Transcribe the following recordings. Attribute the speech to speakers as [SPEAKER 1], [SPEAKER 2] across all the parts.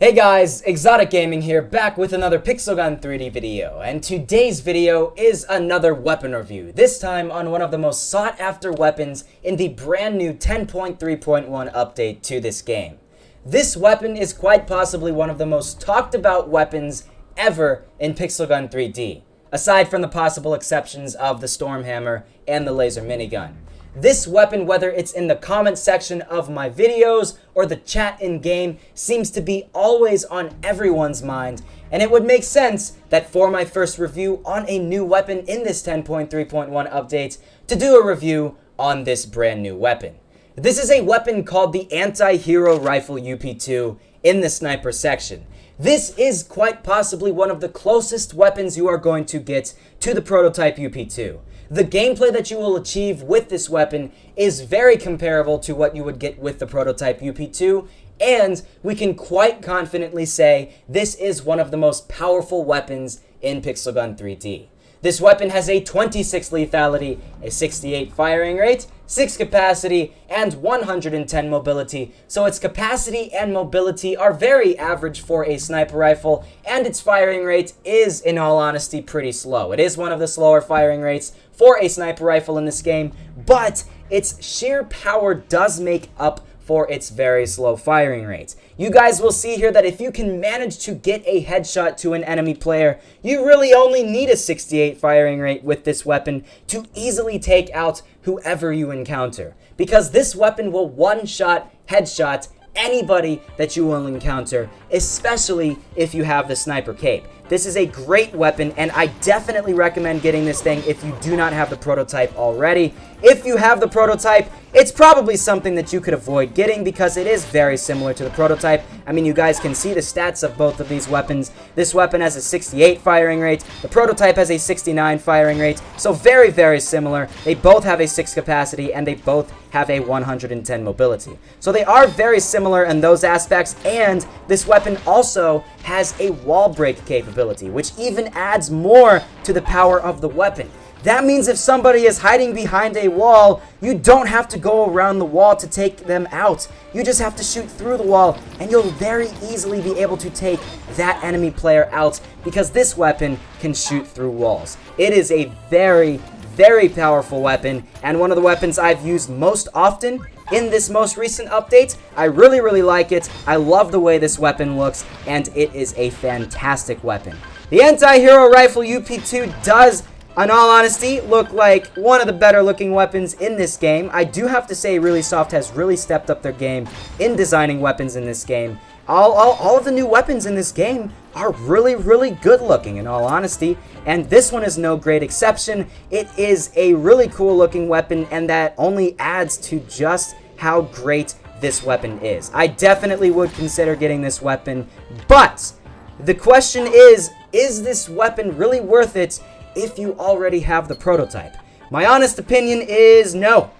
[SPEAKER 1] Hey guys, ExxotikGaming here, back with another Pixel Gun 3D video, and today's video is another weapon review, this time on one of the most sought after weapons in the brand new 10.3.1 update to this game. This weapon is quite possibly one of the most talked about weapons ever in Pixel Gun 3D, aside from the possible exceptions of the Stormhammer and the laser minigun. This weapon, whether it's in the comment section of my videos or the chat in-game, seems to be always on everyone's mind, and it would make sense that for my first review on a new weapon in this 10.3.1 update, to do a review on this brand new weapon. This is a weapon called the Anti-Hero Rifle UP2 in the sniper section. This is quite possibly one of the closest weapons you are going to get to the prototype UP2. The gameplay that you will achieve with this weapon is very comparable to what you would get with the prototype UP2, and we can quite confidently say this is one of the most powerful weapons in Pixel Gun 3D. This weapon has a 26 lethality, a 68 firing rate, 6 capacity, and 110 mobility, so its capacity and mobility are very average for a sniper rifle, and its firing rate is, in all honesty, pretty slow. It is one of the slower firing rates for a sniper rifle in this game, but its sheer power does make up for its very slow firing rate. You guys will see here that if you can manage to get a headshot to an enemy player, you really only need a 68 firing rate with this weapon to easily take out whoever you encounter, because this weapon will one-shot headshot anybody that you will encounter, especially if you have the sniper cape. This is a great weapon, and I definitely recommend getting this thing if you do not have the prototype already. If you have the prototype, it's probably something that you could avoid getting because it is very similar to the prototype. I mean, you guys can see the stats of both of these weapons. This weapon has a 68 firing rate. The prototype has a 69 firing rate. So very, very similar. They both have a 6 capacity, and they both have a 110 mobility. So they are very similar in those aspects, and this weapon also has a wall break capability, which even adds more to the power of the weapon. That means if somebody is hiding behind a wall, you don't have to go around the wall to take them out. You just have to shoot through the wall, and you'll very easily be able to take that enemy player out because this weapon can shoot through walls. It is a very, very powerful weapon, and one of the weapons I've used most often in this most recent update. I really, really like it. I love the way this weapon looks, and it is a fantastic weapon. The Anti-Hero Rifle UP2 does, in all honesty, look like one of the better looking weapons in this game. I do have to say Really Soft has really stepped up their game in designing weapons in this game. All of the new weapons in this game are really, really good looking, in all honesty, and this one is no great exception. It is a really cool looking weapon, and that only adds to just how great this weapon is. I definitely would consider getting this weapon, but the question is this weapon really worth it if you already have the prototype? My honest opinion is no.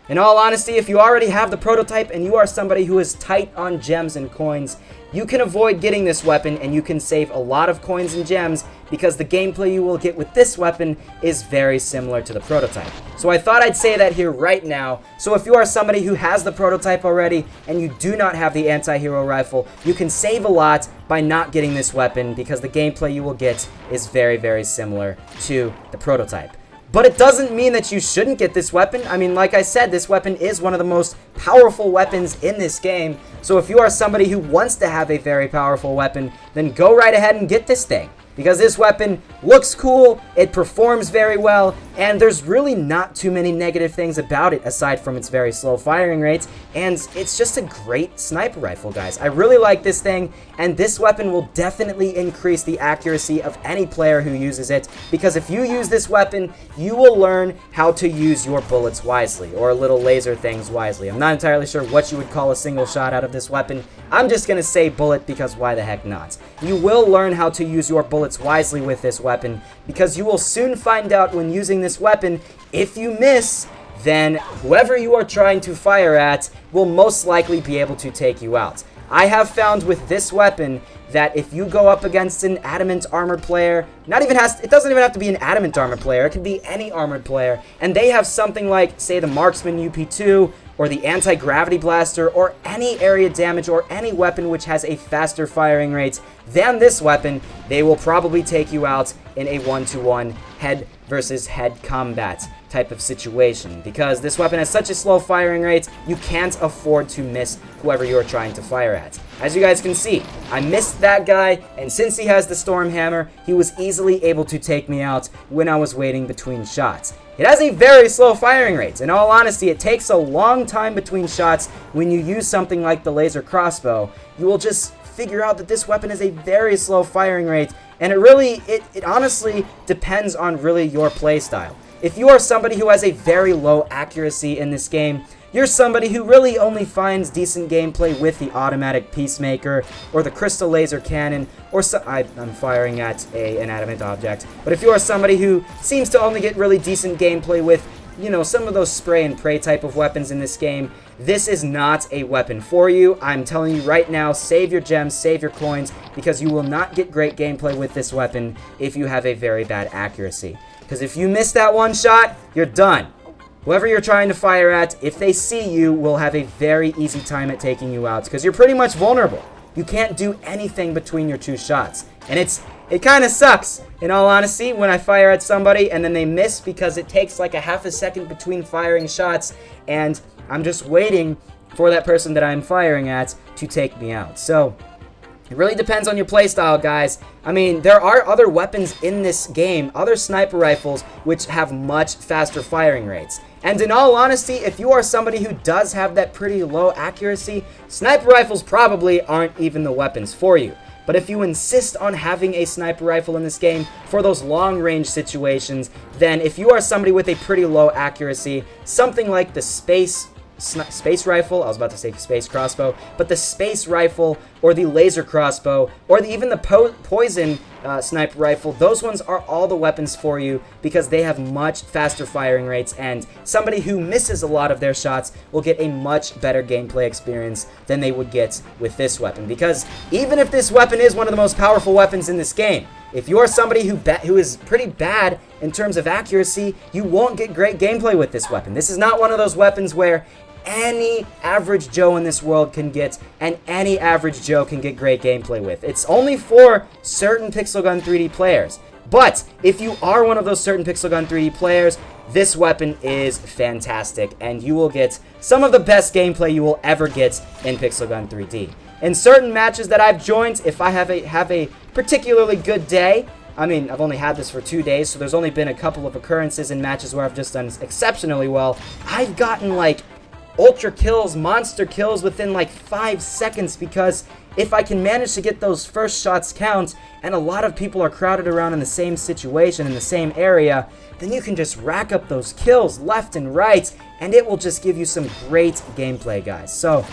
[SPEAKER 1] In all honesty, if you already have the prototype and you are somebody who is tight on gems and coins, you can avoid getting this weapon and you can save a lot of coins and gems because the gameplay you will get with this weapon is very similar to the prototype. So I thought I'd say that here right now. So if you are somebody who has the prototype already and you do not have the Anti-Hero Rifle, you can save a lot by not getting this weapon because the gameplay you will get is very, very similar to the prototype. But it doesn't mean that you shouldn't get this weapon. I mean, like I said, this weapon is one of the most powerful weapons in this game. So if you are somebody who wants to have a very powerful weapon, then go right ahead and get this thing. Because this weapon looks cool, it performs very well, and there's really not too many negative things about it aside from its very slow firing rates, and it's just a great sniper rifle, guys. I really like this thing, and this weapon will definitely increase the accuracy of any player who uses it, because if you use this weapon, you will learn how to use your bullets wisely, or little laser things wisely. I'm not entirely sure what you would call a single shot out of this weapon. I'm just going to say bullet because why the heck not? You will learn how to use your bullets wisely with this weapon because you will soon find out when using this weapon, if you miss, then whoever you are trying to fire at will most likely be able to take you out. I have found with this weapon that if you go up against an adamant armored player, it doesn't even have to be an adamant armored player, it can be any armored player, and they have something like, say, the Marksman UP2 or the anti-gravity blaster, or any area damage, or any weapon which has a faster firing rate than this weapon, they will probably take you out in a 1-to-1 head versus head combat type of situation, because this weapon has such a slow firing rate, you can't afford to miss whoever you're trying to fire at. As you guys can see, I missed that guy, and since he has the Storm Hammer, he was easily able to take me out when I was waiting between shots. It has a very slow firing rate. In all honesty, it takes a long time between shots. When you use something like the laser crossbow, you will just figure out that this weapon has a very slow firing rate, and it honestly depends on really your playstyle. If you are somebody who has a very low accuracy in this game, you're somebody who really only finds decent gameplay with the automatic Peacemaker or the crystal laser cannon, or I'm firing at an inanimate object. But if you are somebody who seems to only get really decent gameplay with, you know, some of those spray and pray type of weapons in this game, this is not a weapon for you. I'm telling you right now, save your gems, save your coins, because you will not get great gameplay with this weapon if you have a very bad accuracy. Because if you miss that one shot, you're done. Whoever you're trying to fire at, if they see you, will have a very easy time at taking you out, because you're pretty much vulnerable. You can't do anything between your two shots. And it kind of sucks, in all honesty, when I fire at somebody and then they miss, because it takes like a half a second between firing shots, and I'm just waiting for that person that I'm firing at to take me out. So it really depends on your playstyle, guys. I mean, there are other weapons in this game, other sniper rifles, which have much faster firing rates. And in all honesty, if you are somebody who does have that pretty low accuracy, sniper rifles probably aren't even the weapons for you. But if you insist on having a sniper rifle in this game for those long-range situations, then if you are somebody with a pretty low accuracy, something like the space rifle, I was about to say space crossbow, but the space rifle or the laser crossbow or even the poison sniper rifle, those ones are all the weapons for you, because they have much faster firing rates, and somebody who misses a lot of their shots will get a much better gameplay experience than they would get with this weapon. Because even if this weapon is one of the most powerful weapons in this game, if you're somebody who is pretty bad in terms of accuracy, you won't get great gameplay with this weapon. This is not one of those weapons where any average Joe in this world can get, and any average Joe can get great gameplay with. It's only for certain Pixel Gun 3D players. But if you are one of those certain Pixel Gun 3D players, this weapon is fantastic, and you will get some of the best gameplay you will ever get in Pixel Gun 3D. In certain matches that I've joined, if I have a particularly good day, I mean, I've only had this for 2 days, so there's only been a couple of occurrences in matches where I've just done exceptionally well. I've gotten like ultra kills, monster kills within like 5 seconds, because if I can manage to get those first shots count, and a lot of people are crowded around in the same situation, in the same area, then you can just rack up those kills left and right, and it will just give you some great gameplay, guys. So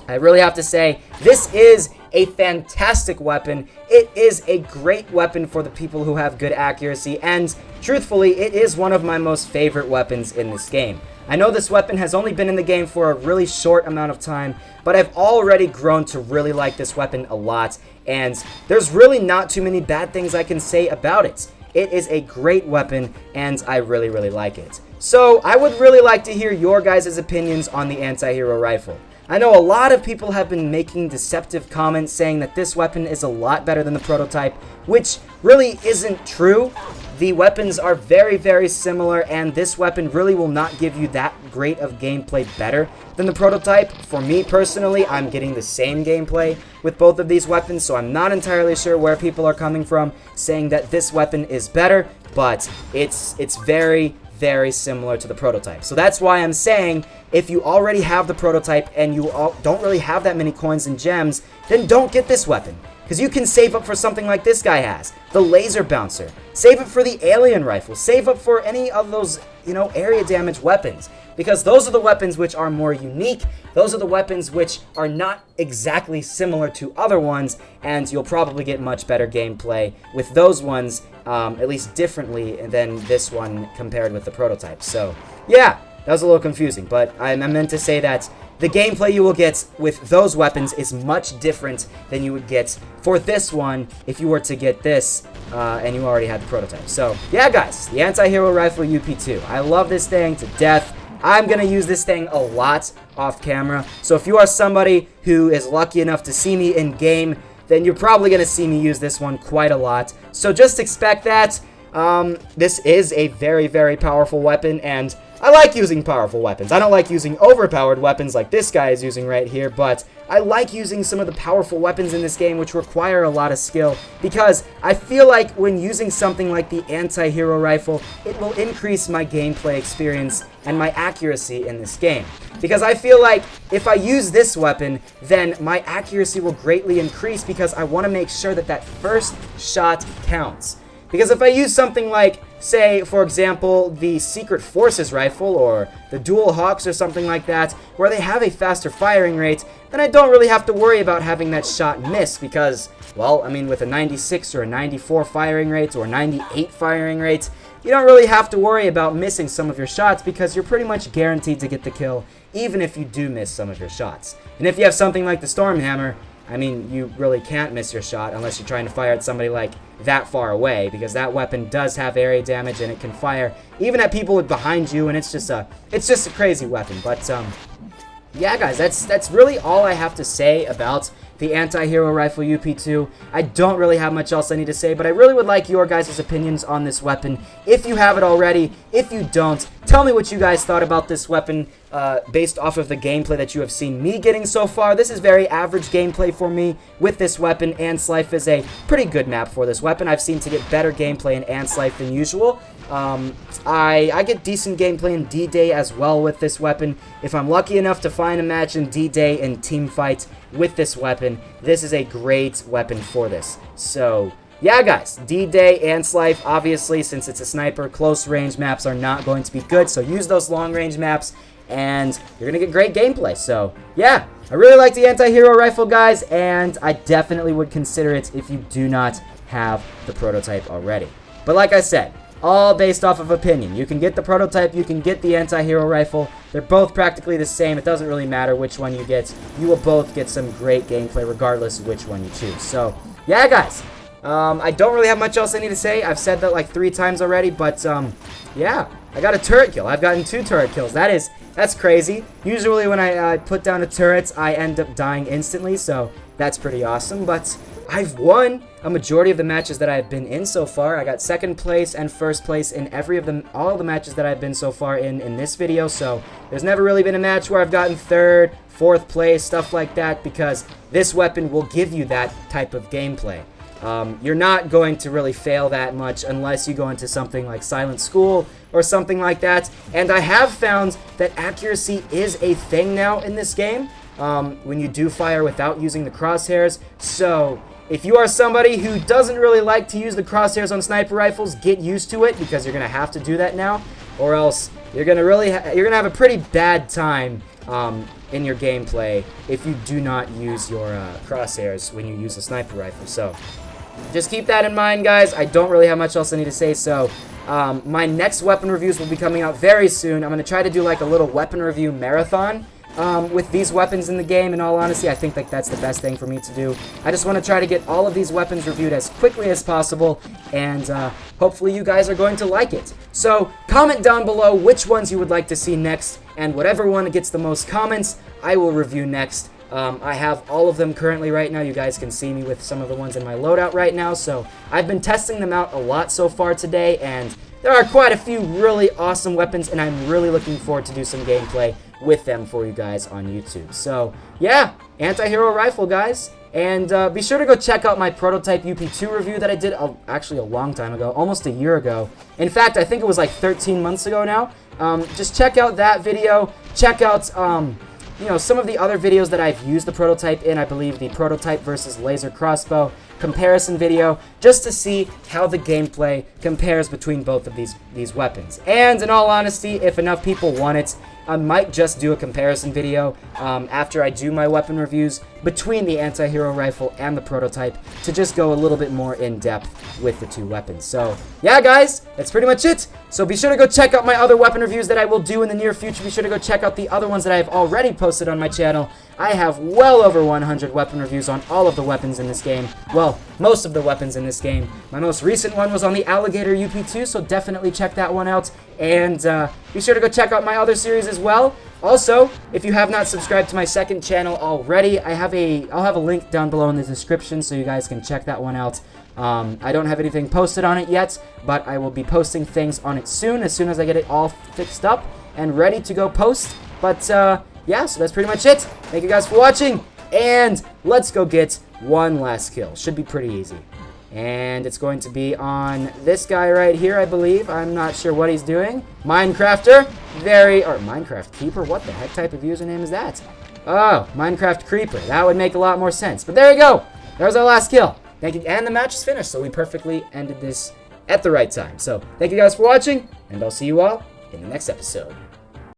[SPEAKER 1] I really have to say, this is a fantastic weapon. It is a great weapon for the people who have good accuracy, and truthfully, it is one of my most favorite weapons in this game. I know this weapon has only been in the game for a really short amount of time, but I've already grown to really like this weapon a lot, and there's really not too many bad things I can say about it. It is a great weapon, and I really, really like it. So I would really like to hear your guys' opinions on the Anti-Hero Rifle. I know a lot of people have been making deceptive comments saying that this weapon is a lot better than the prototype, which really isn't true. The weapons are very, very similar, and this weapon really will not give you that great of gameplay better than the prototype. For me personally, I'm getting the same gameplay with both of these weapons, so I'm not entirely sure where people are coming from saying that this weapon is better, but it's very, very similar to the prototype. So that's why I'm saying, if you already have the prototype and you don't really have that many coins and gems, then don't get this weapon. Because you can save up for something like this guy has, the laser bouncer. Save up for the alien rifle. Save up for any of those, area damage weapons. Because those are the weapons which are more unique. Those are the weapons which are not exactly similar to other ones, and you'll probably get much better gameplay with those ones, at least differently than this one compared with the prototype. So, yeah, that was a little confusing, but I meant to say that the gameplay you will get with those weapons is much different than you would get for this one if you were to get this and you already had the prototype. So, yeah, guys, the Anti-Hero Rifle UP2. I love this thing to death. I'm going to use this thing a lot off camera. So if you are somebody who is lucky enough to see me in game, then you're probably going to see me use this one quite a lot. So just expect that. This is a very, very powerful weapon, and I like using powerful weapons. I don't like using overpowered weapons like this guy is using right here, but I like using some of the powerful weapons in this game which require a lot of skill, because I feel like when using something like the Anti-Hero Rifle, it will increase my gameplay experience and my accuracy in this game. Because I feel like if I use this weapon, then my accuracy will greatly increase, because I want to make sure that that first shot counts. Because if I use something like, say, for example, the Secret Forces rifle or the Dual Hawks or something like that, where they have a faster firing rate, then I don't really have to worry about having that shot miss, because, well, I mean, with a 96 or a 94 firing rate or 98 firing rate, you don't really have to worry about missing some of your shots, because you're pretty much guaranteed to get the kill, even if you do miss some of your shots. And if you have something like the Stormhammer, I mean, you really can't miss your shot unless you're trying to fire at somebody like that far away, because that weapon does have area damage and it can fire even at people behind you, and it's just a crazy weapon. But yeah, guys, that's really all I have to say about the Anti-Hero Rifle UP2. I don't really have much else I need to say, but I really would like your guys' opinions on this weapon. If you have it already, if you don't, tell me what you guys thought about this weapon based off of the gameplay that you have seen me getting so far. This is very average gameplay for me with this weapon. Antslife is a pretty good map for this weapon. I've seen to get better gameplay in Antslife than usual. I get decent gameplay in D-Day as well with this weapon. If I'm lucky enough to find a match in D-Day and team fight with this weapon, this is a great weapon for this. So yeah, guys, D-Day, Antslife, obviously, since it's a sniper, close range maps are not going to be good, so use those long range maps and you're gonna get great gameplay. So yeah, I really like the Anti-Hero Rifle, guys, and I definitely would consider it if you do not have the prototype already. But like I said, all based off of opinion. You can get the prototype, you can get the Anti-Hero Rifle. They're both practically the same. It doesn't really matter which one you get. You will both get some great gameplay regardless of which one you choose. So yeah, guys, I don't really have much else I need to say. I've said that like 3 times already, but yeah, I got a turret kill. I've gotten 2 turret kills. That's crazy. Usually when I put down a turret, I end up dying instantly, so that's pretty awesome. But I've won a majority of the matches that I've been in so far. I got 2nd place and 1st place in all of the matches that I've been so far in this video. So there's never really been a match where I've gotten 3rd, 4th place, stuff like that, because this weapon will give you that type of gameplay. You're not going to really fail that much unless you go into something like Silent School or something like that. And I have found that accuracy is a thing now in this game when you do fire without using the crosshairs. So if you are somebody who doesn't really like to use the crosshairs on sniper rifles, get used to it, because you're going to have to do that now, or else you're going to have a pretty bad time in your gameplay if you do not use your crosshairs when you use a sniper rifle. So just keep that in mind, guys. I don't really have much else I need to say, so my next weapon reviews will be coming out very soon. I'm going to try to do like a little weapon review marathon with these weapons in the game. In all honesty, I think that's the best thing for me to do. I just want to try to get all of these weapons reviewed as quickly as possible, and hopefully you guys are going to like it. So comment down below which ones you would like to see next, and whatever one gets the most comments, I will review next. I have all of them currently right now. You guys can see me with some of the ones in my loadout right now, so I've been testing them out a lot so far today, and there are quite a few really awesome weapons, and I'm really looking forward to do some gameplay with them for you guys on YouTube. So yeah, Anti-Hero Rifle, guys, and be sure to go check out my prototype UP2 review that I did actually a long time ago, almost a year ago. In fact, I think it was like 13 months ago now. Just check out that video. Check out you know, some of the other videos that I've used the prototype in. I believe the prototype versus laser crossbow comparison video, just to see how the gameplay compares between both of these weapons. And in all honesty, if enough people want it, I might just do a comparison video after I do my weapon reviews between the Anti-Hero Rifle and the prototype, to just go a little bit more in depth with the 2 weapons. So yeah, guys, that's pretty much it. So be sure to go check out my other weapon reviews that I will do in the near future. Be sure to go check out the other ones that I have already posted on my channel. I have well over 100 weapon reviews on all of the weapons in this game. Well, most of the weapons in this game. My most recent one was on the Alligator UP2, so definitely check that one out. And be sure to go check out my other series as well. Also, if you have not subscribed to my second channel already, I'll have a link down below in the description so you guys can check that one out. I don't have anything posted on it yet, but I will be posting things on it soon as I get it all fixed up and ready to go post. But yeah, so that's pretty much it. Thank you guys for watching, and let's go get one last kill. Should be pretty easy. And it's going to be on this guy right here, I believe. I'm not sure what he's doing. Minecrafter. Or Minecraft Keeper. What the heck type of username is that? Oh, Minecraft Creeper. That would make a lot more sense. But there you go. There's our last kill. Thank you. And the match is finished, so we perfectly ended this at the right time. So thank you guys for watching, and I'll see you all in the next episode.